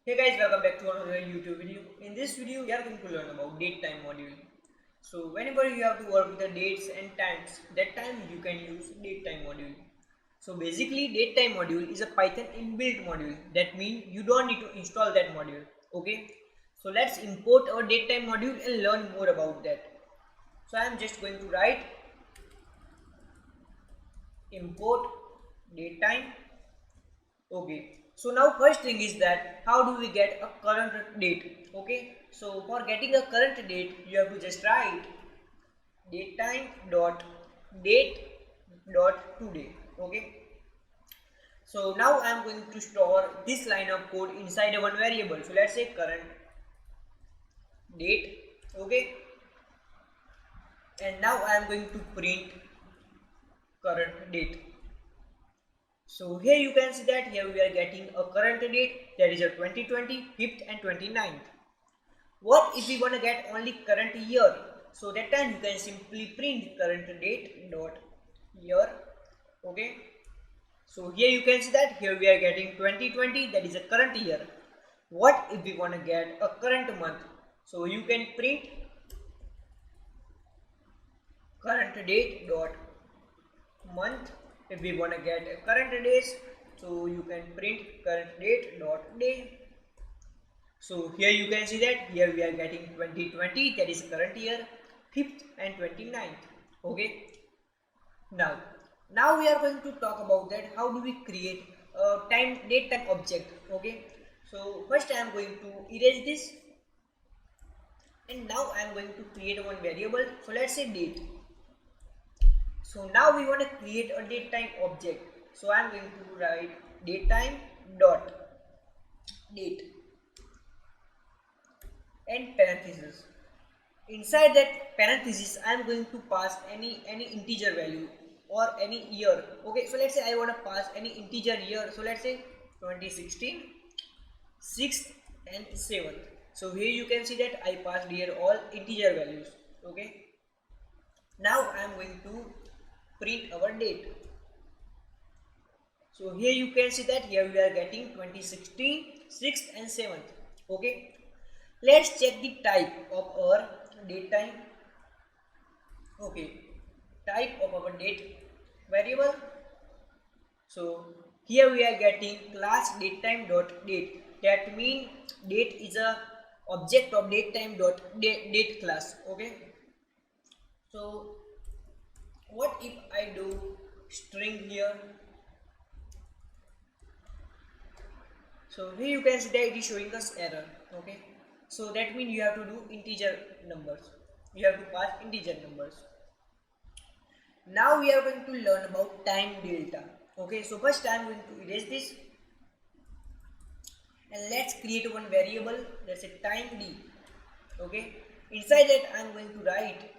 Hey guys, welcome back to another YouTube video. In this video, we are going to learn about date time module. So whenever you have to work with the dates and times, that time you can use date time module. So basically, date time module is a Python inbuilt module. That means you don't need to install that module. Okay. So let's import our date time module and learn more about that. So I am just going to write import date time. Okay, so now first thing is that how do we get a current date? Okay, so for getting a current date, you have to just write datetime dot date dot today. Okay, so now I am going to store this line of code inside a one variable. So let's say current date. Okay, and now I am going to print current date. So here you can see that here we are getting a current date, that is a 2020, 5th and 29th. What if we want to get only current year? So that time you can simply print current date dot year. Okay. So here you can see that here we are getting 2020, that is a current year. What if we want to get a current month? So you can print current date dot month. If we want to get a current days, so you can print current date dot day. So here you can see that here we are getting 2020, that is current year, 5th and 29th. Okay. Now we are going to talk about that how do we create a date time object. Okay. So first I am going to erase this, and now I am going to create one variable. So let's say date. So now we want to create a date time object. So I am going to write datetime dot date and parenthesis. Inside that parenthesis, I am going to pass any integer value or any year. Okay, so let's say I want to pass any integer year. So let's say 2016, 6th and 7th. So here you can see that I passed here all integer values. Okay. Now I am going to print our date. So here you can see that here we are getting 2016, 6th and 7th. Okay. Let's check the type of our date time. Okay, type of our date variable. So here we are getting class datetime dot date. That means date is a object of datetime dot date class. Okay. So what if I do string here? So here you can see that it is showing us error. Okay. So that means you have to do integer numbers. You have to pass integer numbers. Now we are going to learn about time delta. Okay, so first I am going to erase this, and let's create one variable, that's a time d. Okay, inside that I am going to write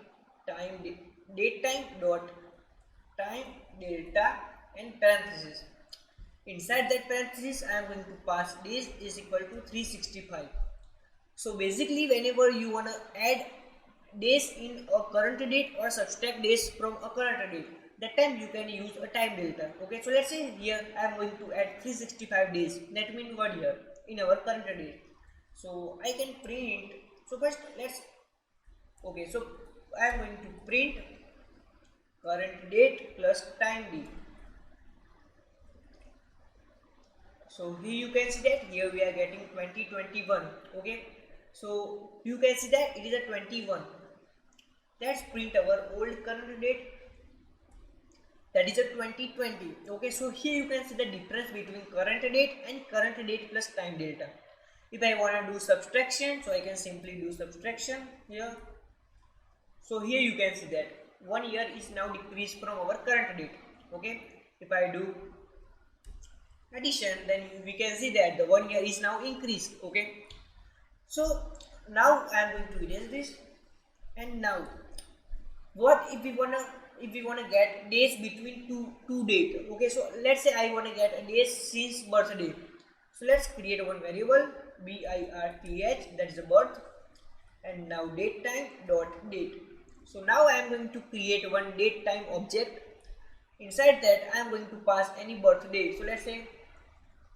date time dot time delta and parenthesis. Inside that parenthesis I am going to pass this is equal to 365. So basically whenever you want to add days in a current date or subtract days from a current date, that time you can use a time delta. Okay, so let's say here I am going to add 365 days, that means 1 year in our current date. So I can print, so first let's, okay, so I am going to print current date plus time d. So here you can see that here we are getting 2021. Okay, so you can see that it is a 21. Let's print our old current date, that is a 2020. Okay, so here you can see the difference between current date and current date plus time delta. If I want to do subtraction, so I can simply do subtraction here. So here you can see that 1 year is now decreased from our current date. Okay, if I do addition, then we can see that the 1 year is now increased. Okay, so now I am going to erase this, and now what if we wanna get days between two date. Okay, so let's say I want to get a days since birthday. So let's create one variable birth, that is the birth, and now date time dot date. So now I am going to create one date time object. Inside that I am going to pass any birthday. So let's say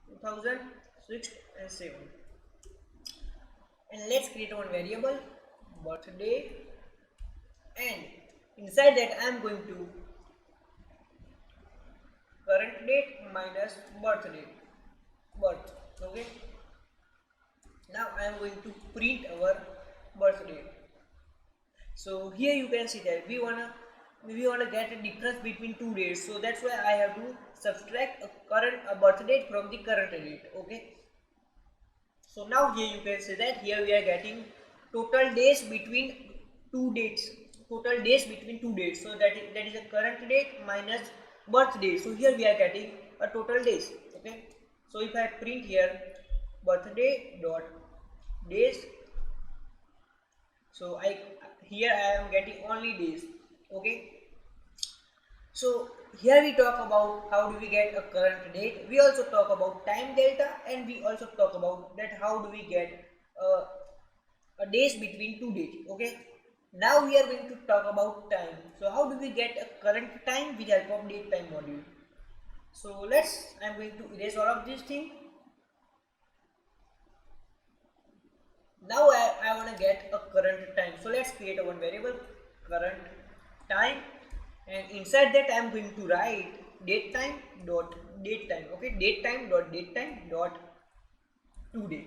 2006 and 7. and let's create one variable birthday, and inside that I am going to current date minus birth date, birth. Okay, now I am going to print our birth date. So here you can see that we wanna get a difference between two dates, so that's why I have to subtract a birth date from the current date. Okay, so now here you can see that here we are getting total days between two dates, so that is a current date minus birth date. So here we are getting a total days. Okay, so if I print here birthday dot days, so here I am getting only days. Okay, so here we talk about how do we get a current date. We also talk about time delta, and we also talk about that how do we get a days between two dates. Okay, now we are going to talk about time. So how do we get a current time with help of date time module? So I am going to erase all of these things. Now I want to get a current time. So let's create a one variable current time, and inside that I am going to write date time dot date time. Okay, date time dot today.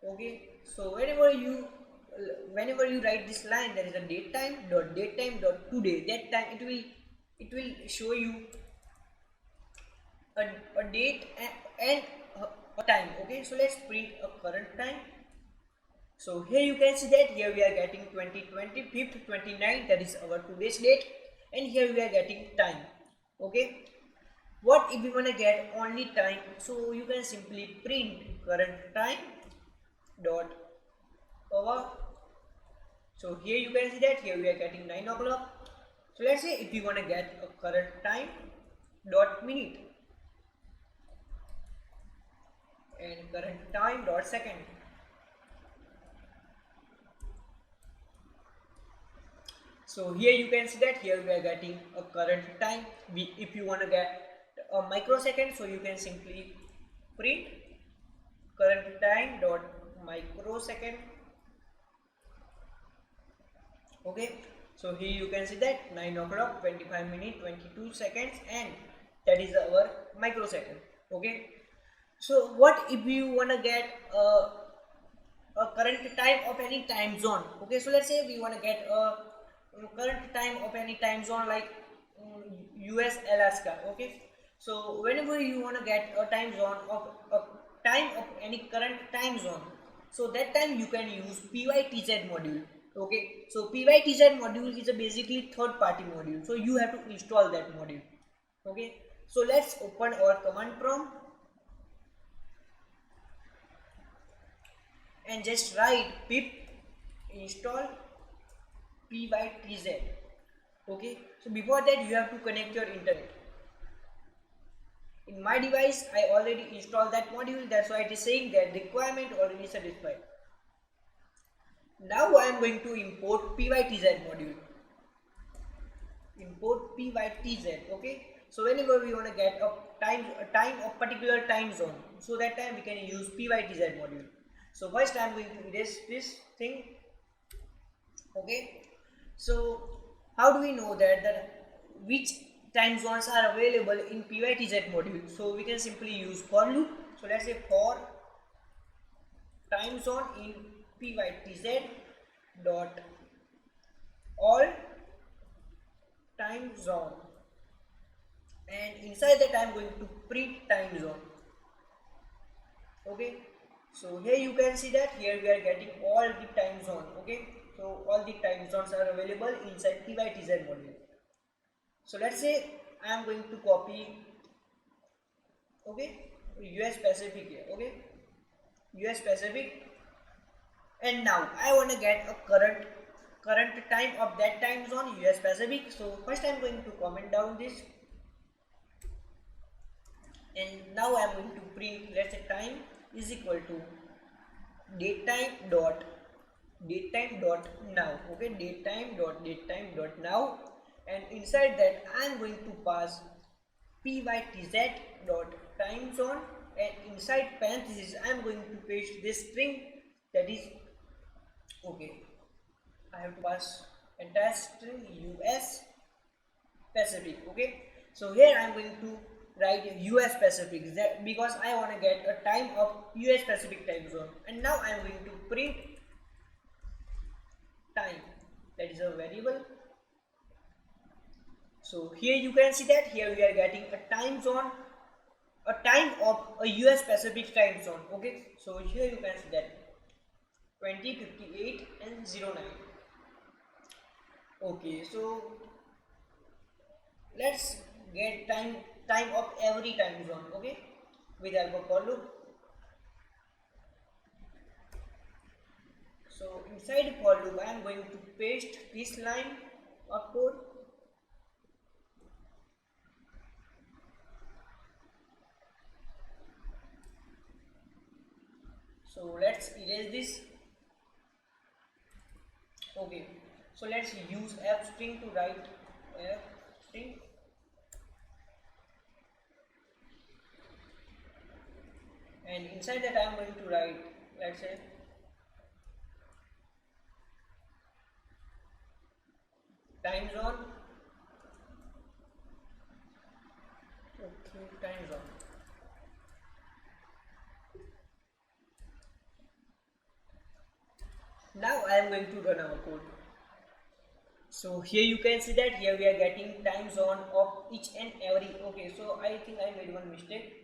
Okay, so whenever you write this line, there is a date time dot today. That time it will show you a date and a time. Okay, so let's print a current time. So here you can see that here we are getting 2020 5th 29, that is our today's date, and here we are getting time. Okay, what if we want to get only time? So you can simply print current time dot hour. So here you can see that here we are getting 9 o'clock. So let's say if we want to get a current time dot minute and current time dot second. So here you can see that here we are getting a current time. If you want to get a microsecond, so you can simply print current time dot microsecond. Okay, so here you can see that 9 o'clock 25 minutes 22 seconds, and that is our microsecond. Okay, so what if you want to get a current time of any time zone? Okay, so let's say we want to get a current time of any time zone like US Alaska. Okay, so whenever you want to get a time zone of any current time zone, so that time you can use PYTZ module. Okay, so PYTZ module is a basically third party module, so you have to install that module. Okay, so let's open our command prompt and just write pip install PYTZ. Okay, so before that you have to connect your internet. In my device I already installed that module, that's why it is saying that requirement already satisfied. Now I am going to import PYTZ module. Import PYTZ. Okay, so whenever we want to get a particular time zone, so that time we can use PYTZ module. So first I am going to erase this thing. Okay, so how do we know that which time zones are available in PYTZ module? So we can simply use for loop. So let's say for time zone in PYTZ dot all time zone, and inside that I am going to print time zone. Okay, so here you can see that here we are getting all the time zone. Okay, so all the time zones are available inside PYTZ module. So let's say I am going to copy, okay, US Pacific here. Okay, US Pacific, and now I want to get a current time of that time zone US Pacific. So first I am going to comment down this, and now I am going to print, let's say time is equal to datetime dot now. Okay, datetime dot now, and inside that I am going to pass PYTZ dot time zone, and inside parentheses I am going to paste this string that is okay. I have to pass entire string US Pacific. Okay, so here I am going to write US Pacific because I want to get a time of US Pacific time zone, and now I am going to print time, that is a variable. So here you can see that here we are getting a time zone, a time of a US Pacific time zone. Okay, so here you can see that 20:58 and 09. Okay, so let's get time of every time zone. Okay, with help of for loop. So inside for loop I am going to paste this line of code. So let's erase this. Okay, so let's use f string to write f string. And inside that I am going to write, let's say, time zone. Okay, time zone. Now I am going to run our code. So here you can see that here we are getting time zone of each and every. Okay, so I think I made one mistake.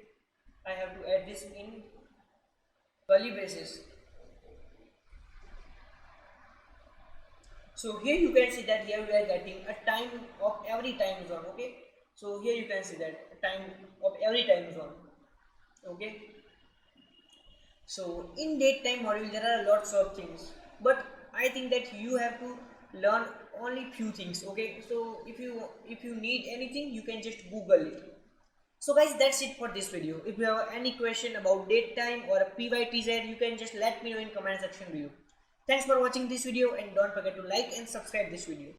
I have to add this in curly braces. So here you can see that here we are getting a time of every time zone. Okay, so here you can see that time of every time zone. Okay, so in date time module there are lots of things, but I think that you have to learn only few things. Okay, so if you need anything you can just Google it. So guys, that's it for this video. If you have any question about date time or a PYTZ, you can just let me know in comment section below. Thanks for watching this video and don't forget to like and subscribe this video.